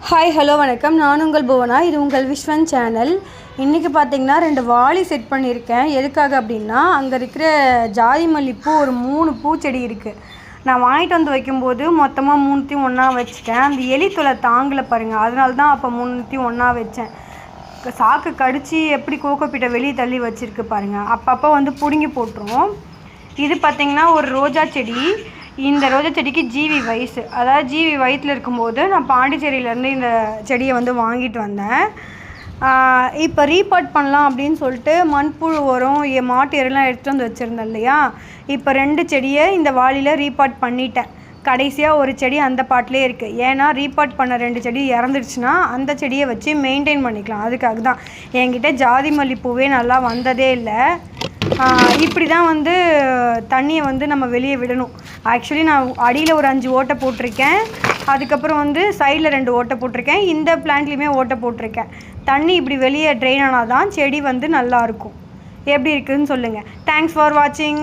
Hi hello வணக்கம். நான் உங்கள் புவனா. இது உங்கள் விஸ்வன் சேனல். இன்றைக்கி பார்த்திங்கன்னா 2 வாளி செட் பண்ணியிருக்கேன். எதுக்காக அப்படின்னா, அங்கே இருக்கிற ஜாதி மல்லிப்பூ ஒரு 3 பூச்செடி இருக்குது. நான் வாங்கிட்டு வந்து வைக்கும்போது மொத்தமாக 3த்தையும் ஒன்றா வச்சுட்டேன். அந்த எலி தொலை தாங்கலை பாருங்கள், அதனால தான் அப்போ 3த்தையும் ஒன்றா வச்சேன். சாக்கு கடித்து எப்படி கோகோப்பீட்டை வெளியே தள்ளி வச்சுருக்கு பாருங்கள். அப்பப்போ வந்து பிடுங்கி போட்டுரும். இது பார்த்திங்கன்னா ஒரு ரோஜா செடி. இந்த ரோஜா செடிக்கு ஜிவி வயசு, அதாவது ஜிவி வயிற்றில் இருக்கும்போது நான் பாண்டிச்சேரியிலேருந்து இந்த செடியை வந்து வாங்கிட்டு வந்தேன். இப்போ ரீபாட் பண்ணலாம் அப்படின்னு சொல்லிட்டு மண்புழு உரம் மாட்டு எருலாம் எடுத்துகிட்டு வந்து வச்சுருந்தேன் இல்லையா. இப்போ 2 செடியை இந்த வாளியில் ரீபாட் பண்ணிட்டேன். கடைசியாக ஒரு செடி அந்த பாட்டிலே இருக்குது. ஏன்னா ரீபாட் பண்ண 2 செடி இறந்துடுச்சுன்னா அந்த செடியை வச்சு மெயின்டைன் பண்ணிக்கலாம். அதுக்காக தான். என்கிட்ட ஜாதி மல்லிப்பூவே நல்லா வந்ததே இல்லை. இப்படி தான் வந்து தண்ணியை வந்து நம்ம வெளியே விடணும். ஆக்சுவலி நான் அடியில் ஒரு 5 ஓட்டை போட்டிருக்கேன். அதுக்கப்புறம் வந்து சைடில் 2 ஓட்டை போட்டிருக்கேன். இந்த பிளான்ட்லேயுமே ஓட்டை போட்டிருக்கேன். தண்ணி இப்படி வெளியே ட்ரெயின் ஆனால் தான் செடி வந்து நல்லாயிருக்கும். எப்படி இருக்குதுன்னு சொல்லுங்கள். தேங்க்ஸ் ஃபார் வாட்சிங்.